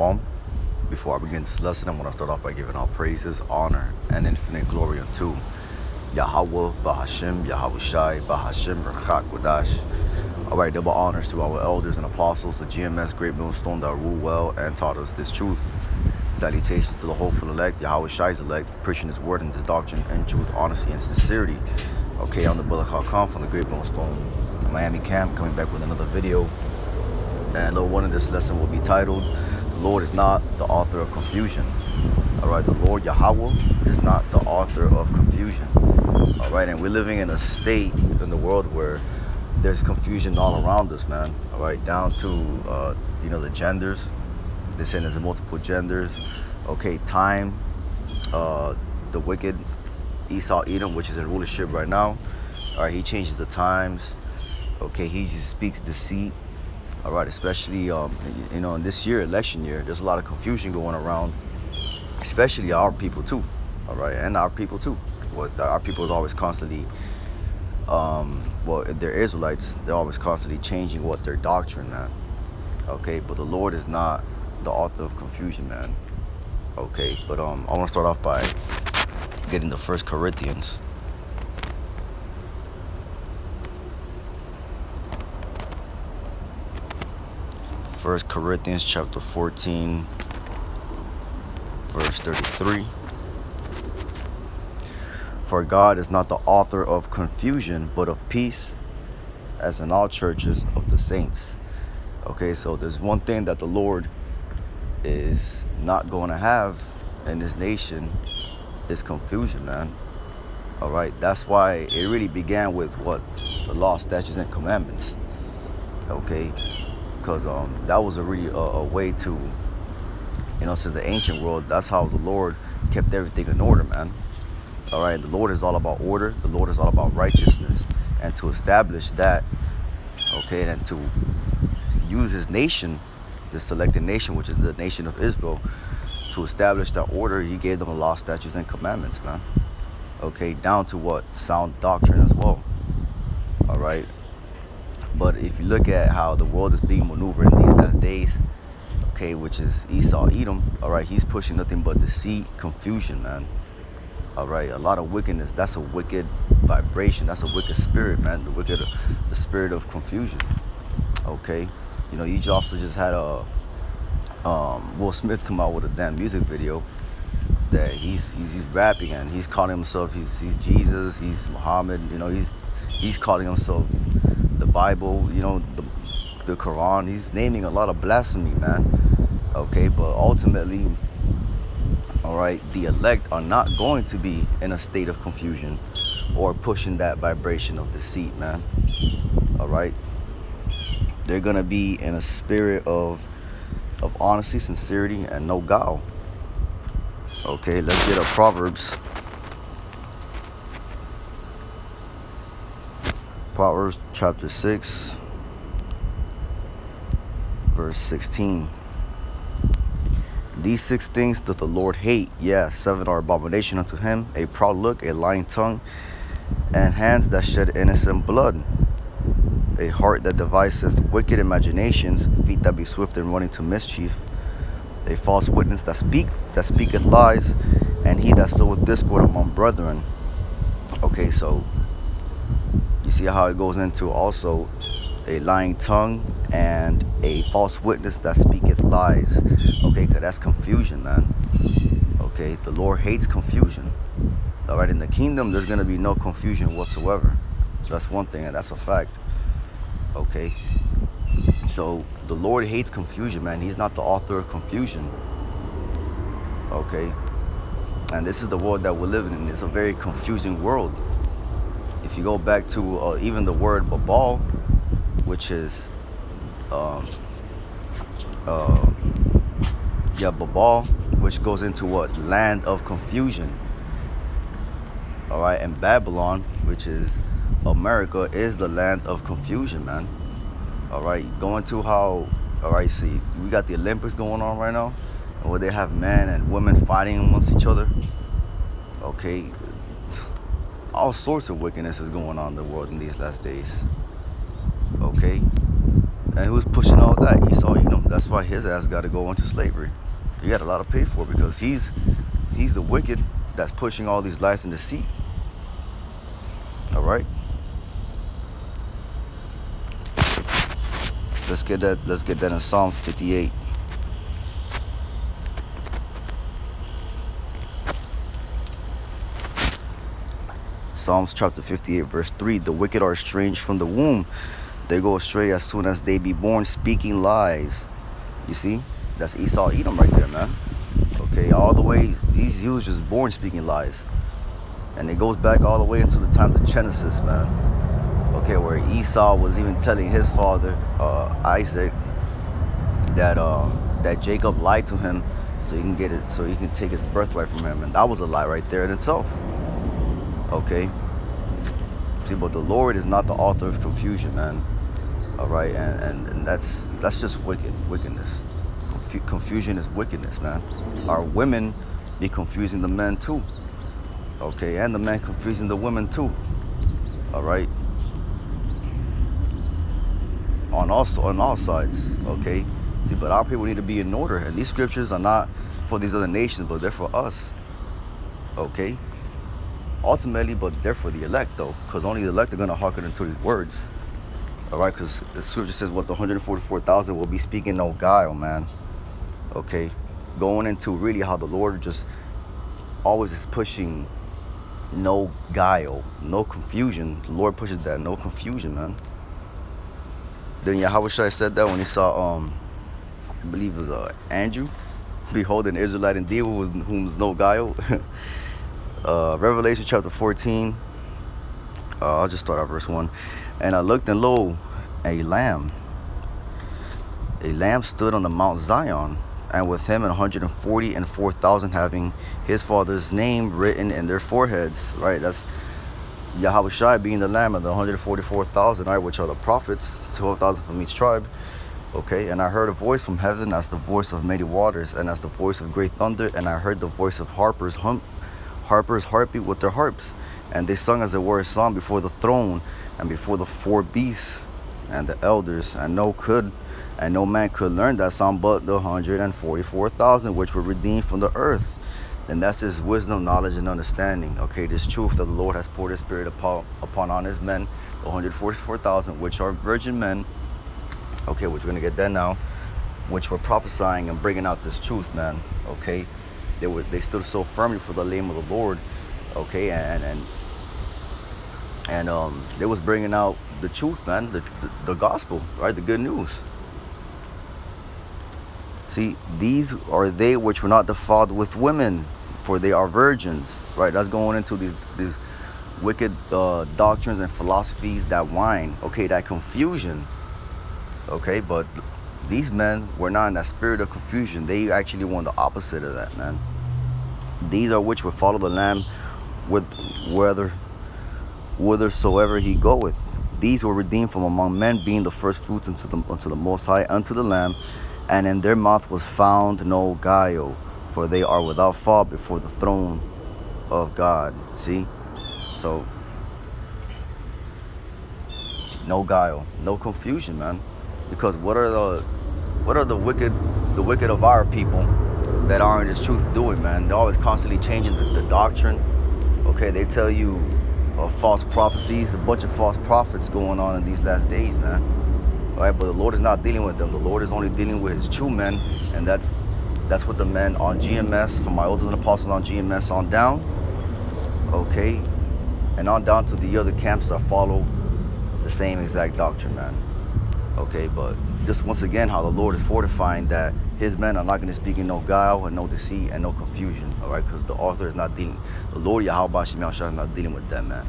Shalom. Before I begin this lesson, I want to start off by giving all praises, honor, and infinite glory unto Yahweh, Bahashim, Yahweh Shai, Bahashim, Rachak, Wadash. Alright, double honors to our elders and apostles, the GMS Great Millstone that rule well and taught us this truth. Salutations to the hopeful elect, Yahweh Shai's elect, preaching his word and his doctrine in truth, honesty, and sincerity. Okay, I'm the Bullock Khan from the Great Millstone Miami camp, coming back with another video. And one of this lesson will be titled, "The Lord is not the author of confusion." Alright, the Lord Yahweh is not the author of confusion. Alright, and we're living in a state in the world where there's confusion all around us, man. Alright, down to the genders. They're saying there's multiple genders. Okay, time, the wicked Esau Edom, which is in rulership right now. Alright, he changes the times. Okay, he just speaks deceit. All right, especially in this year, election year, there's a lot of confusion going around, especially our people too. All right, and our people too. Our people is always constantly, if they're Israelites, they're always constantly changing what their doctrine, man. Okay, but the Lord is not the author of confusion, man. Okay, but I want to start off by getting the 1 Corinthians. 1 Corinthians chapter 14, verse 33. For God is not the author of confusion, but of peace, as in all churches of the saints. Okay, so there's one thing that the Lord is not going to have in this nation is confusion, man. All right, that's why it really began with what? The law, statutes, and commandments. Okay. Because that was a really a way to, since the ancient world, that's how the Lord kept everything in order, man. All right, the Lord is all about order. The Lord is all about righteousness. And to establish that, okay, and to use his nation, the selected nation, which is the nation of Israel, to establish that order, he gave them the law, statutes, and commandments, man. Okay, down to what? Sound doctrine as well. All right. But if you look at how the world is being maneuvered in these last days, okay, which is Esau Edom, all right, he's pushing nothing but deceit, confusion, man. All right, a lot of wickedness. That's a wicked vibration. That's a wicked spirit, man. The spirit of confusion. Okay, you also just had Will Smith come out with a damn music video that he's rapping and he's calling himself he's Jesus, he's Muhammad. He's calling himself the Bible, the Quran. He's naming a lot of blasphemy, man. Okay, but ultimately, all right, the elect are not going to be in a state of confusion or pushing that vibration of deceit, man. All right, they're gonna be in a spirit of honesty, sincerity, and no guile. Okay, let's get a Proverbs. Proverbs chapter 6, verse 16. These 6 things doth the Lord hate, 7 are abomination unto him: a proud look, a lying tongue, and hands that shed innocent blood, a heart that deviseth wicked imaginations, feet that be swift in running to mischief, a false witness that speaketh lies, and he that soweth discord among brethren. Okay, so you see how it goes into also a lying tongue and a false witness that speaketh lies. Okay, because that's confusion, man. Okay, the Lord hates confusion. All right, in the kingdom, there's going to be no confusion whatsoever. That's one thing, and that's a fact. Okay, so the Lord hates confusion, man. He's not the author of confusion. Okay, and this is the world that we're living in. It's a very confusing world. If you go back to even the word Babal, which is Babal, which goes into what? Land of confusion. All right, and Babylon, which is America, is the land of confusion, man. All right, going to how, all right, see, we got the Olympics going on right now, where they have men and women fighting amongst each other. Okay, all sorts of wickedness is going on in the world in these last days. Okay, And who's pushing all that? Esau Edom. That's why his ass got to go into slavery. He got a lot to pay for because he's the wicked that's pushing all these lies and deceit. All right. Let's get that in Psalm 58. Psalms chapter 58 verse 3. The wicked are estranged from the womb. They go astray as soon as they be born, speaking lies. You see? That's Esau Edom right there, man. Okay, all the way, he was just born speaking lies. And it goes back all the way into the times of Genesis, man. Okay, where Esau was even telling his father, Isaac, that Jacob lied to him so he can get it, so he can take his birthright from him. And that was a lie right there in itself. Okay. See, but the Lord is not the author of confusion, man. All right, and that's just wickedness. Confusion is wickedness, man. Our women be confusing the men too. Okay, and the men confusing the women too. All right. On all sides. Okay. See, but our people need to be in order, and these scriptures are not for these other nations, but they're for us. Okay. Ultimately, but they're for the elect, though, because only the elect are going to hearken into these words. All right, because the scripture says what the 144,000 will be speaking no guile, man. Okay, going into really how the Lord just always is pushing no guile, no confusion. The Lord pushes that, no confusion, man. Then Yahushua said that when he saw, I believe it was Andrew, behold an Israelite indeed, whom was no guile. Revelation chapter 14, I'll just start at verse 1. And I looked, and lo, a lamb stood on the Mount Zion, and with him 144,000 having his father's name written in their foreheads. Right, that's Yahushua being the lamb of the 144,000, right, which are the prophets, 12,000 from each tribe. Okay, and I heard a voice from heaven as the voice of many waters, and as the voice of great thunder, and I heard the voice of harpers harping with their harps, and they sung as it were a song before the throne and before the four beasts and the elders, and no man could learn that song but the 144,000 which were redeemed from the earth. And that's his wisdom, knowledge, and understanding. Okay, this truth that the Lord has poured his spirit upon on his men, the 144,000 which are virgin men. Okay, which we're gonna get that now, which were prophesying and bringing out this truth, man. Okay, they stood so firmly for the name of the Lord. Okay, and they was bringing out the truth, man, the gospel, right, the good news. See, these are they which were not defiled with women, for they are virgins. Right, that's going into these wicked doctrines and philosophies that whine. Okay, that confusion. Okay, but these men were not in that spirit of confusion. They actually want the opposite of that, man. These are which will follow the Lamb whithersoever he goeth. These were redeemed from among men, being the first fruits unto the Most High, unto the Lamb. And in their mouth was found no guile, for they are without fault before the throne of God. See? So, no guile, no confusion, man. Because what are the wicked of our people that aren't this truth doing, man? They're always constantly changing the doctrine. Okay, they tell you false prophecies, a bunch of false prophets going on in these last days, man. All right, but the Lord is not dealing with them. The Lord is only dealing with his true men, and that's what the men on GMS, from my elders and apostles on GMS on down. Okay, and on down to the other camps that follow the same exact doctrine, man. Okay, but just once again, how the Lord is fortifying that his men are not going to speak in no guile and no deceit and no confusion. All right, because the author is not dealing, the Lord Yahweh Shem Yahshua is not dealing with that, man.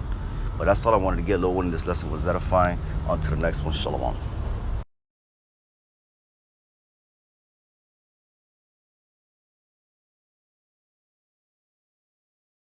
But that's all I wanted to get. Lord, in this lesson was edifying. On to the next one. Shalom.